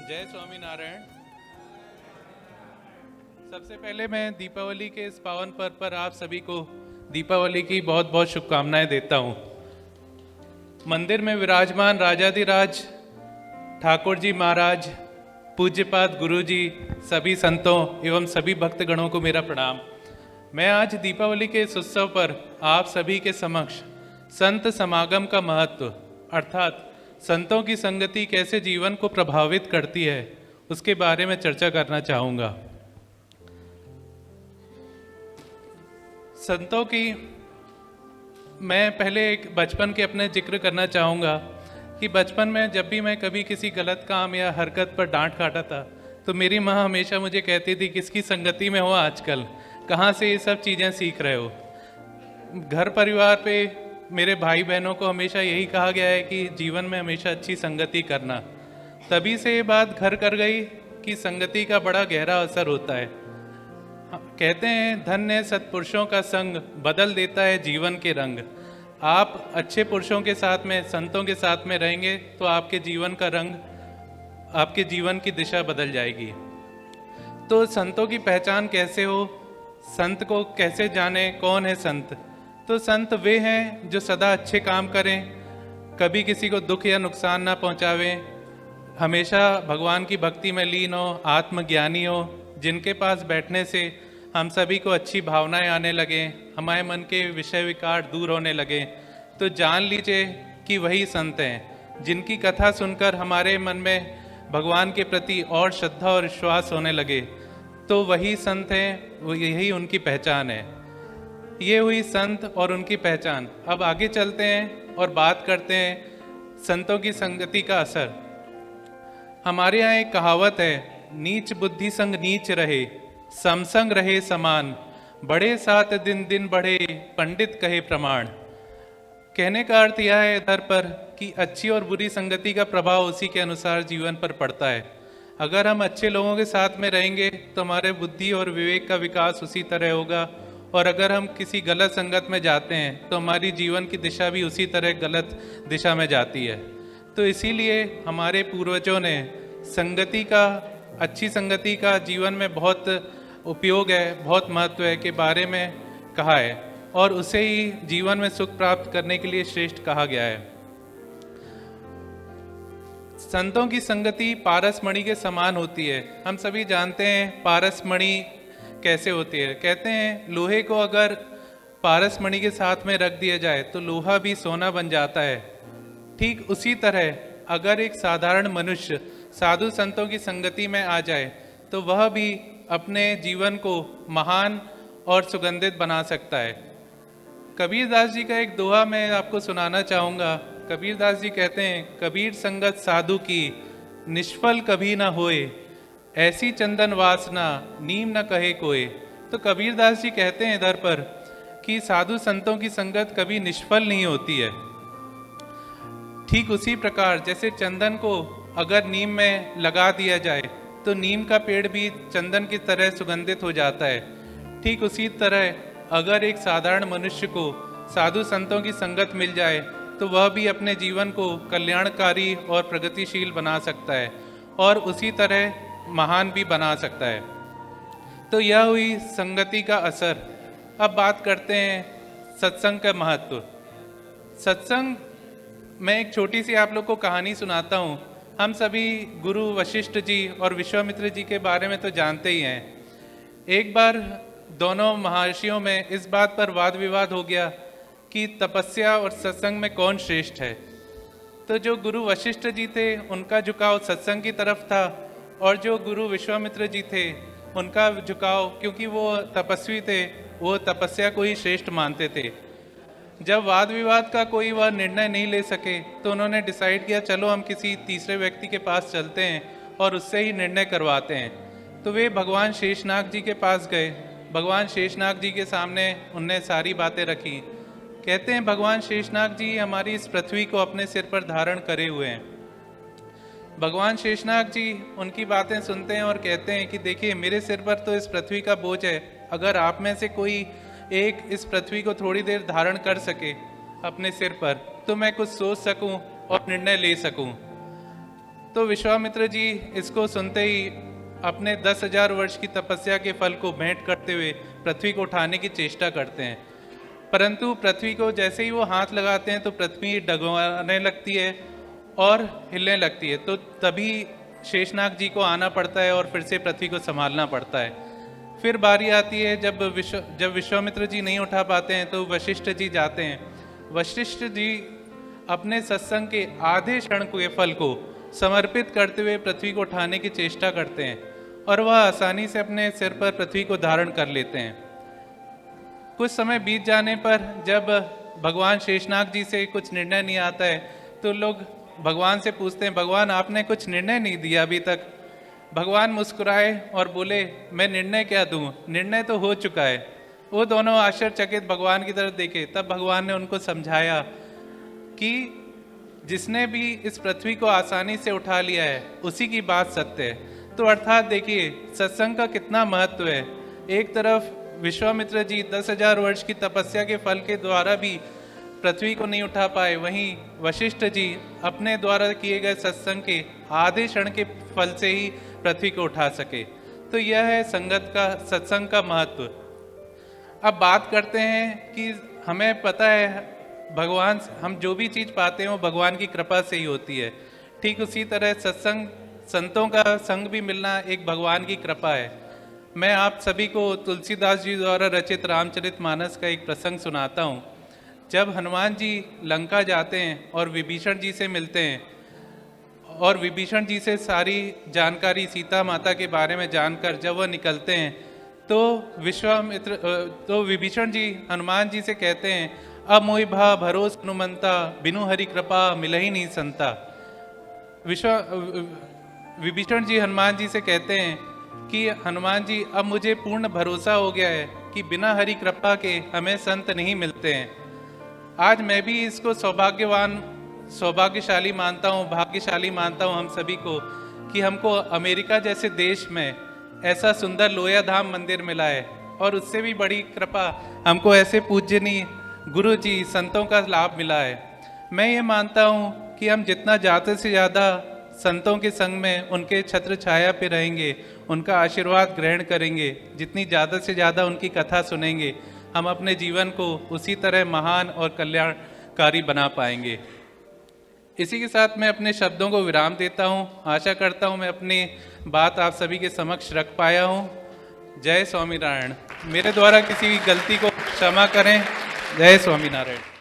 जय स्वामी नारायण। सबसे पहले मैं दीपावली के इस पावन पर्व पर आप सभी को दीपावली की बहुत बहुत शुभकामनाएं देता हूं। मंदिर में विराजमान राजाधिराज ठाकुर जी महाराज, पूज्यपाद गुरु जी, सभी संतों एवं सभी भक्तगणों को मेरा प्रणाम। मैं आज दीपावली के इस उत्सव पर आप सभी के समक्ष संत समागम का महत्व अर्थात संतों की संगति कैसे जीवन को प्रभावित करती है उसके बारे में चर्चा करना चाहूँगा। संतों की मैं पहले एक बचपन के अपने जिक्र करना चाहूँगा कि बचपन में जब भी मैं कभी किसी गलत काम या हरकत पर डांट खाता था तो मेरी माँ हमेशा मुझे कहती थी, किसकी संगति में हो आजकल, कहाँ से ये सब चीज़ें सीख रहे हो। घर परिवार पे मेरे भाई बहनों को हमेशा यही कहा गया है कि जीवन में हमेशा अच्छी संगति करना। तभी से ये बात घर कर गई कि संगति का बड़ा गहरा असर होता है। कहते हैं धन्य सत्पुरुषों का संग बदल देता है जीवन के रंग। आप अच्छे पुरुषों के साथ में, संतों के साथ में रहेंगे तो आपके जीवन का रंग, आपके जीवन की दिशा बदल जाएगी। तो संतों की पहचान कैसे हो, संत को कैसे जाने, कौन है संत? तो संत वे हैं जो सदा अच्छे काम करें, कभी किसी को दुख या नुकसान ना पहुंचावें, हमेशा भगवान की भक्ति में लीन हो, आत्मज्ञानी हो, जिनके पास बैठने से हम सभी को अच्छी भावनाएं आने लगें, हमारे मन के विषय विकार दूर होने लगें, तो जान लीजिए कि वही संत हैं। जिनकी कथा सुनकर हमारे मन में भगवान के प्रति और श्रद्धा और विश्वास होने लगे, तो वही संत हैं, वो यही उनकी पहचान है। ये हुई संत और उनकी पहचान। अब आगे चलते हैं और बात करते हैं संतों की संगति का असर। हमारे यहाँ एक कहावत है, नीच बुद्धि संग नीच रहे, समसंग रहे समान, बड़े सात दिन दिन बढ़े, पंडित कहे प्रमाण। कहने का अर्थ यह है इधर पर कि अच्छी और बुरी संगति का प्रभाव उसी के अनुसार जीवन पर पड़ता है। अगर हम अच्छे लोगों के साथ में रहेंगे तो हमारे बुद्धि और विवेक का विकास उसी तरह होगा, और अगर हम किसी गलत संगत में जाते हैं तो हमारी जीवन की दिशा भी उसी तरह गलत दिशा में जाती है। तो इसीलिए हमारे पूर्वजों ने संगति का, अच्छी संगति का जीवन में बहुत उपयोग है, बहुत महत्व है के बारे में कहा है, और उसे ही जीवन में सुख प्राप्त करने के लिए श्रेष्ठ कहा गया है। संतों की संगति पारस मणि के समान होती है। हम सभी जानते हैं पारस मणि कैसे होती है। कहते हैं लोहे को अगर पारस मणि के साथ में रख दिया जाए तो लोहा भी सोना बन जाता है। ठीक उसी तरह अगर एक साधारण मनुष्य साधु संतों की संगति में आ जाए तो वह भी अपने जीवन को महान और सुगंधित बना सकता है। कबीरदास जी का एक दोहा मैं आपको सुनाना चाहूँगा। कबीरदास जी कहते हैं, कबीर संगत साधु की निष्फल कभी ना होए, ऐसी चंदन वासना नीम न कहे कोई। तो कबीरदास जी कहते हैं इधर पर कि साधु संतों की संगत कभी निष्फल नहीं होती है। ठीक उसी प्रकार जैसे चंदन को अगर नीम में लगा दिया जाए तो नीम का पेड़ भी चंदन की तरह सुगंधित हो जाता है। ठीक उसी तरह अगर एक साधारण मनुष्य को साधु संतों की संगत मिल जाए तो वह भी अपने जीवन को कल्याणकारी और प्रगतिशील बना सकता है और उसी तरह महान भी बना सकता है। तो यह हुई संगति का असर। अब बात करते हैं सत्संग का महत्व। सत्संग, मैं एक छोटी सी आप लोग को कहानी सुनाता हूँ। हम सभी गुरु वशिष्ठ जी और विश्वामित्र जी के बारे में तो जानते ही हैं। एक बार दोनों महर्षियों में इस बात पर वाद विवाद हो गया कि तपस्या और सत्संग में कौन श्रेष्ठ है। तो जो गुरु वशिष्ठ जी थे उनका झुकाव सत्संग की तरफ था, और जो गुरु विश्वामित्र जी थे उनका झुकाव, क्योंकि वो तपस्वी थे, वो तपस्या को ही श्रेष्ठ मानते थे। जब वाद विवाद का कोई वह निर्णय नहीं ले सके तो उन्होंने डिसाइड किया, चलो हम किसी तीसरे व्यक्ति के पास चलते हैं और उससे ही निर्णय करवाते हैं। तो वे भगवान शेषनाग जी के पास गए। भगवान शेषनाग जी के सामने उनने सारी बातें रखी। कहते हैं भगवान शेषनाग जी हमारी इस पृथ्वी को अपने सिर पर धारण करे हुए हैं। भगवान शेषनाग जी उनकी बातें सुनते हैं और कहते हैं कि देखिए, मेरे सिर पर तो इस पृथ्वी का बोझ है, अगर आप में से कोई एक इस पृथ्वी को थोड़ी देर धारण कर सके अपने सिर पर तो मैं कुछ सोच सकूं और निर्णय ले सकूं। तो विश्वामित्र जी इसको सुनते ही अपने 10,000 वर्ष की तपस्या के फल को भेंट करते हुए पृथ्वी को उठाने की चेष्टा करते हैं, परंतु पृथ्वी को जैसे ही वो हाथ लगाते हैं तो पृथ्वी डगमगाने लगती है और हिलने लगती है। तो तभी शेषनाग जी को आना पड़ता है और फिर से पृथ्वी को संभालना पड़ता है। फिर बारी आती है जब विश्वामित्र जी नहीं उठा पाते हैं तो वशिष्ठ जी जाते हैं। वशिष्ठ जी अपने सत्संग के आधे क्षण के फल को समर्पित करते हुए पृथ्वी को उठाने की चेष्टा करते हैं और वह आसानी से अपने सिर पर पृथ्वी को धारण कर लेते हैं। कुछ समय बीत जाने पर जब भगवान शेषनाग जी से कुछ निर्णय नहीं आता है तो लोग भगवान से पूछते हैं, भगवान आपने कुछ निर्णय नहीं दिया अभी तक। भगवान मुस्कुराए और बोले, मैं निर्णय क्या दूं, निर्णय तो हो चुका है। वो दोनों आश्चर्यचकित भगवान की तरफ देखे। तब भगवान ने उनको समझाया कि जिसने भी इस पृथ्वी को आसानी से उठा लिया है उसी की बात सत्य है। तो अर्थात देखिए सत्संग का कितना महत्व है। एक तरफ विश्वामित्र जी 10,000 वर्ष की तपस्या के फल के द्वारा भी पृथ्वी को नहीं उठा पाए, वहीं वशिष्ठ जी अपने द्वारा किए गए सत्संग के आधे क्षण के फल से ही पृथ्वी को उठा सके। तो यह है संगत का, सत्संग का महत्व। अब बात करते हैं कि हमें पता है भगवान, हम जो भी चीज़ पाते हैं वो भगवान की कृपा से ही होती है। ठीक उसी तरह सत्संग, संतों का संग भी मिलना एक भगवान की कृपा है। मैं आप सभी को तुलसीदास जी द्वारा रचित रामचरितमानस का एक प्रसंग सुनाता हूँ। जब हनुमान जी लंका जाते हैं और विभीषण जी से मिलते हैं और विभीषण जी से सारी जानकारी सीता माता के बारे में जानकर जब वह निकलते हैं तो विभीषण जी हनुमान जी से कहते हैं, अब मोहि भा भरोस हनुमंता, बिनु हरि कृपा मिलहि नहीं संता। विभीषण जी हनुमान जी से कहते हैं कि हनुमान जी अब मुझे पूर्ण भरोसा हो गया है कि बिना हरि कृपा के हमें संत नहीं मिलते हैं। आज मैं भी इसको सौभाग्यशाली मानता हूँ, भाग्यशाली मानता हूँ हम सभी को कि हमको अमेरिका जैसे देश में ऐसा सुंदर लोया धाम मंदिर मिला है और उससे भी बड़ी कृपा हमको ऐसे पूजनीय गुरु जी संतों का लाभ मिला है। मैं ये मानता हूँ कि हम जितना ज़्यादा से ज़्यादा संतों के संग में उनके छत्र छाया पे रहेंगे, उनका आशीर्वाद ग्रहण करेंगे, जितनी ज़्यादा से ज़्यादा उनकी कथा सुनेंगे, हम अपने जीवन को उसी तरह महान और कल्याणकारी बना पाएंगे। इसी के साथ मैं अपने शब्दों को विराम देता हूँ। आशा करता हूँ मैं अपनी बात आप सभी के समक्ष रख पाया हूँ। जय स्वामीनारायण। मेरे द्वारा किसी गलती को क्षमा करें। जय स्वामीनारायण।